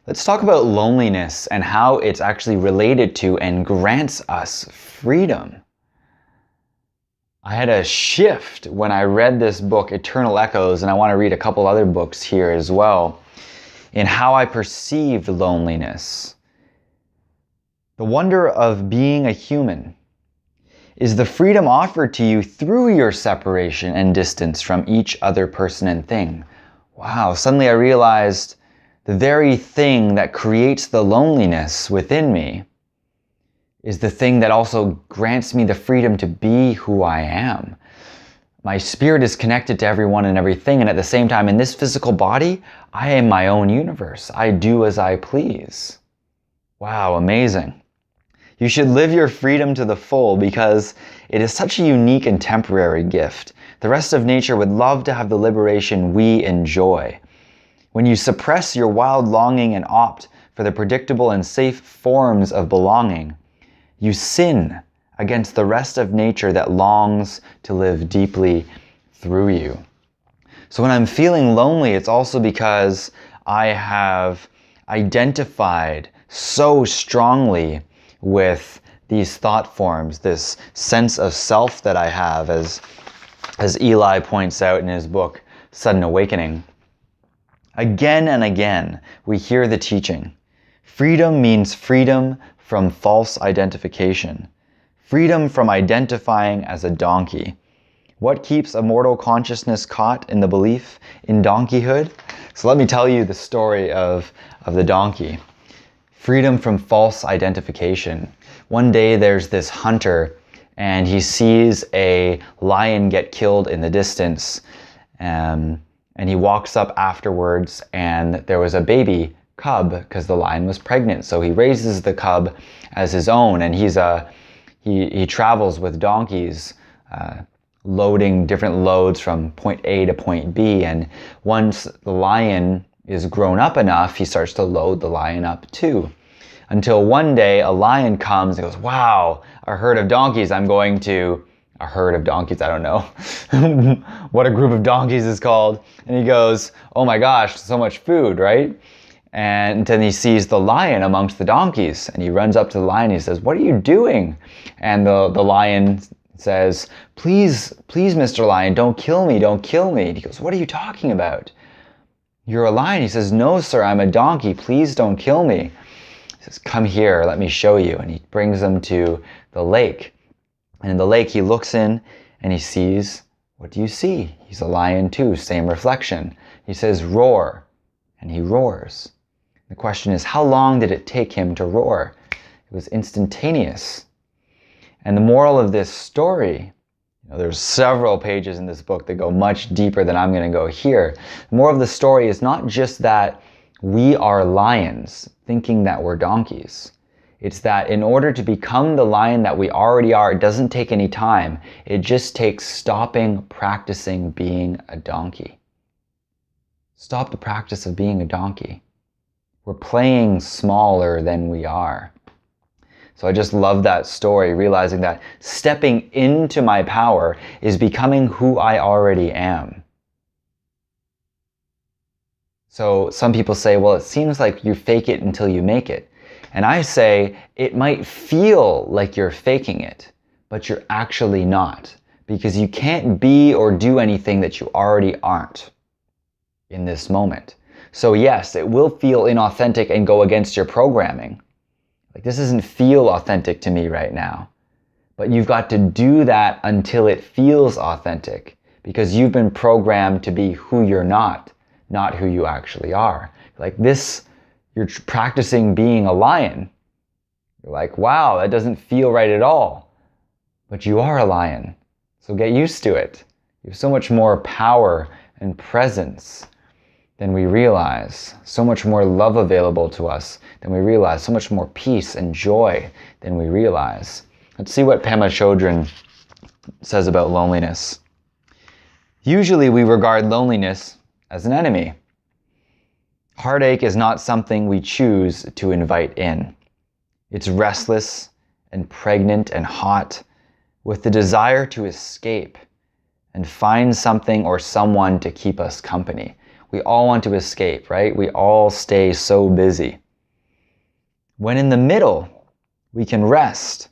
Let's talk about loneliness and how it's actually related to and grants us freedom. I had a shift when I read this book, Eternal Echoes, and I want to read a couple other books here as well, in how I perceived loneliness. The wonder of being a human is the freedom offered to you through your separation and distance from each other person and thing. Wow, suddenly I realized the very thing that creates the loneliness within me is the thing that also grants me the freedom to be who I am. My spirit is connected to everyone and everything, and at the same time, in this physical body, I am my own universe. I do as I please. Wow, amazing. You should live your freedom to the full because it is such a unique and temporary gift. The rest of nature would love to have the liberation we enjoy. When you suppress your wild longing and opt for the predictable and safe forms of belonging, you sin against the rest of nature that longs to live deeply through you. So when I'm feeling lonely, it's also because I have identified so strongly with these thought forms, this sense of self that I have, as Eli points out in his book, Sudden Awakening. Again and again, we hear the teaching. Freedom means freedom from false identification. Freedom from identifying as a donkey. What keeps a mortal consciousness caught in the belief in donkeyhood? So let me tell you the story of the donkey. Freedom from false identification. One day there's this hunter and he sees a lion get killed in the distance. And he walks up afterwards and there was a baby cub because the lion was pregnant. So he raises the cub as his own, and he travels with donkeys, loading different loads from point A to point B. And once the lion is grown up enough, he starts to load the lion up too. Until one day a lion comes and goes, wow, a herd of donkeys, I don't know what a group of donkeys is called. And he goes, oh my gosh, so much food, right? And then he sees the lion amongst the donkeys and he runs up to the lion and he says, what are you doing? And the lion says, please, Mr. Lion, don't kill me, don't kill me. And he goes, what are you talking about? You're a lion. He says, no, sir, I'm a donkey. Please don't kill me. He says, come here, let me show you. And he brings them to the lake. And in the lake, he looks in and he sees, what do you see? He's a lion too, same reflection. He says, roar, and he roars. The question is, how long did it take him to roar? It was instantaneous. And the moral of this story, there's several pages in this book that go much deeper than I'm going to go here. The moral of the story is not just that we are lions thinking that we're donkeys. It's that in order to become the lion that we already are, it doesn't take any time. It just takes stopping practicing being a donkey. Stop the practice of being a donkey. We're playing smaller than we are. So I just love that story, realizing that stepping into my power is becoming who I already am. So some people say, well, it seems like you fake it until you make it. And I say, it might feel like you're faking it, but you're actually not, because you can't be or do anything that you already aren't in this moment. So yes, it will feel inauthentic and go against your programming. Like, this doesn't feel authentic to me right now. But you've got to do that until it feels authentic, because you've been programmed to be who you're not who you actually are. Like this, you're practicing being a lion. You're like, wow, that doesn't feel right at all. But you are a lion, so get used to it. You have so much more power and presence than we realize, so much more love available to us than we realize, so much more peace and joy than we realize. Let's see what Pema Chodron says about loneliness. Usually we regard loneliness as an enemy. Heartache is not something we choose to invite in. It's restless and pregnant and hot, with the desire to escape and find something or someone to keep us company. We all want to escape, right? We all stay so busy. When in the middle, we can rest.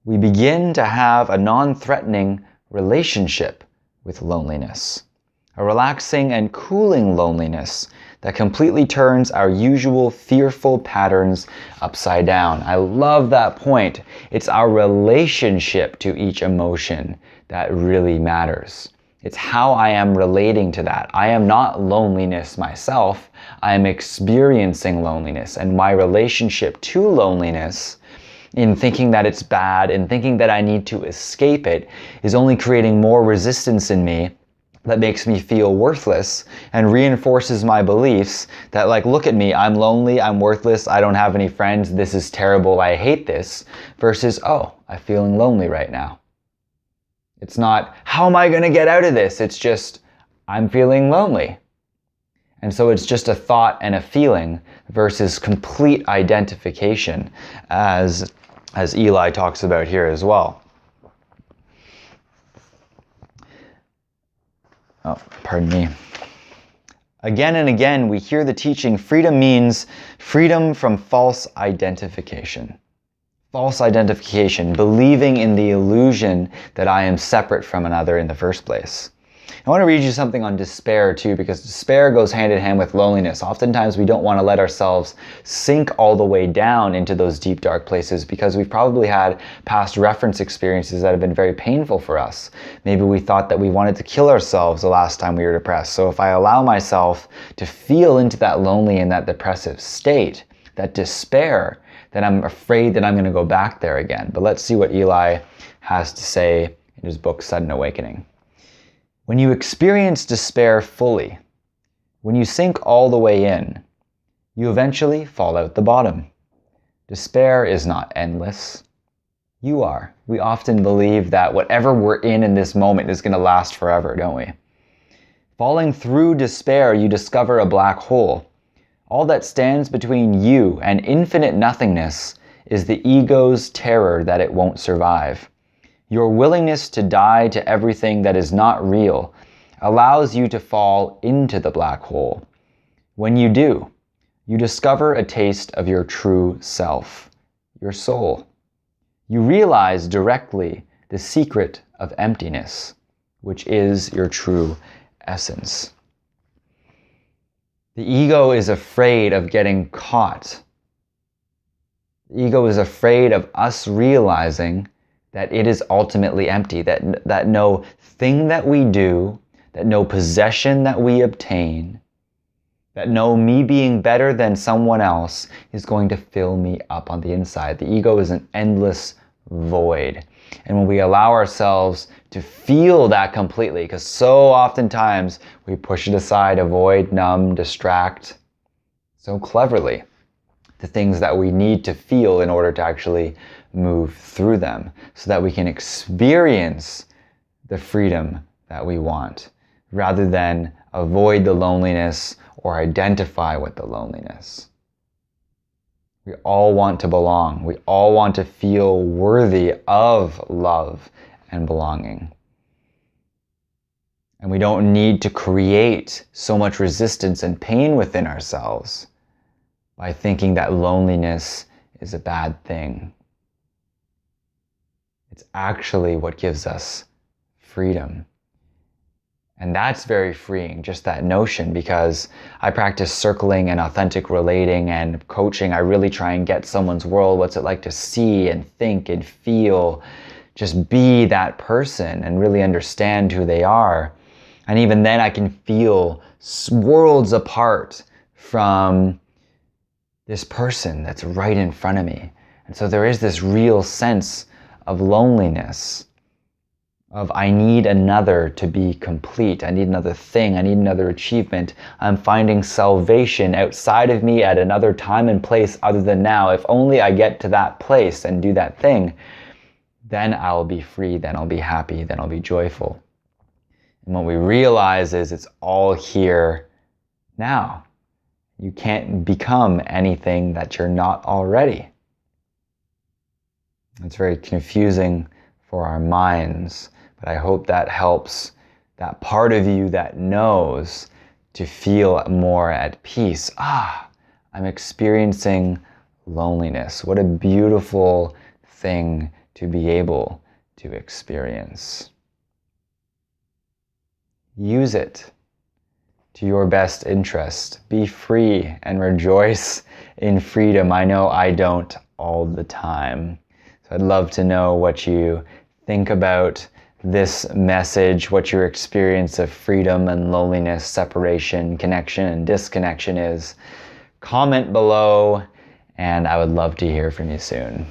We begin to have a non-threatening relationship with loneliness. A relaxing and cooling loneliness that completely turns our usual fearful patterns upside down. I love that point. It's our relationship to each emotion that really matters. It's how I am relating to that. I am not loneliness myself. I am experiencing loneliness, and my relationship to loneliness, in thinking that it's bad and thinking that I need to escape it, is only creating more resistance in me that makes me feel worthless and reinforces my beliefs that, like, look at me, I'm lonely, I'm worthless, I don't have any friends, this is terrible, I hate this, versus, oh, I'm feeling lonely right now. It's not, how am I going to get out of this? It's just, I'm feeling lonely. And so it's just a thought and a feeling versus complete identification, as Eli talks about here as well. Oh, pardon me. Again and again, we hear the teaching, freedom means freedom from false identification. False identification, believing in the illusion that I am separate from another in the first place. I want to read you something on despair too, because despair goes hand in hand with loneliness. Oftentimes we don't want to let ourselves sink all the way down into those deep, dark places because we've probably had past reference experiences that have been very painful for us. Maybe we thought that we wanted to kill ourselves the last time we were depressed. So if I allow myself to feel into that lonely and that depressive state, that despair, then I'm afraid that I'm going to go back there again. But let's see what Eli has to say in his book, Sudden Awakening. When you experience despair fully, when you sink all the way in, you eventually fall out the bottom. Despair is not endless. You are. We often believe that whatever we're in this moment is going to last forever, don't we? Falling through despair, you discover a black hole. All that stands between you and infinite nothingness is the ego's terror that it won't survive. Your willingness to die to everything that is not real allows you to fall into the black hole. When you do, you discover a taste of your true self, your soul. You realize directly the secret of emptiness, which is your true essence. The ego is afraid of getting caught. The ego is afraid of us realizing that it is ultimately empty, that no thing that we do, that no possession that we obtain, that no me being better than someone else is going to fill me up on the inside. The ego is an endless void. And when we allow ourselves to feel that completely, because so oftentimes we push it aside, avoid, numb, distract, so cleverly, the things that we need to feel in order to actually move through them so that we can experience the freedom that we want rather than avoid the loneliness or identify with the loneliness. We all want to belong. We all want to feel worthy of love and belonging. And we don't need to create so much resistance and pain within ourselves by thinking that loneliness is a bad thing. It's actually what gives us freedom. And that's very freeing, just that notion, because I practice circling and authentic relating and coaching. I really try and get someone's world. What's it like to see and think and feel? Just be that person and really understand who they are. And even then I can feel worlds apart from this person that's right in front of me. And so there is this real sense of loneliness, of I need another to be complete. I need another thing. I need another achievement. I'm finding salvation outside of me at another time and place other than now. If only I get to that place and do that thing, then I'll be free, then I'll be happy, then I'll be joyful. And what we realize is it's all here now. You can't become anything that you're not already. It's very confusing for our minds, but I hope that helps that part of you that knows to feel more at peace. I'm experiencing loneliness. What a beautiful thing to be able to experience. Use it to your best interest. Be free and rejoice in freedom. I know I don't all the time. So I'd love to know what you think about this message, what your experience of freedom and loneliness, separation, connection, and disconnection is. Comment below, and I would love to hear from you soon.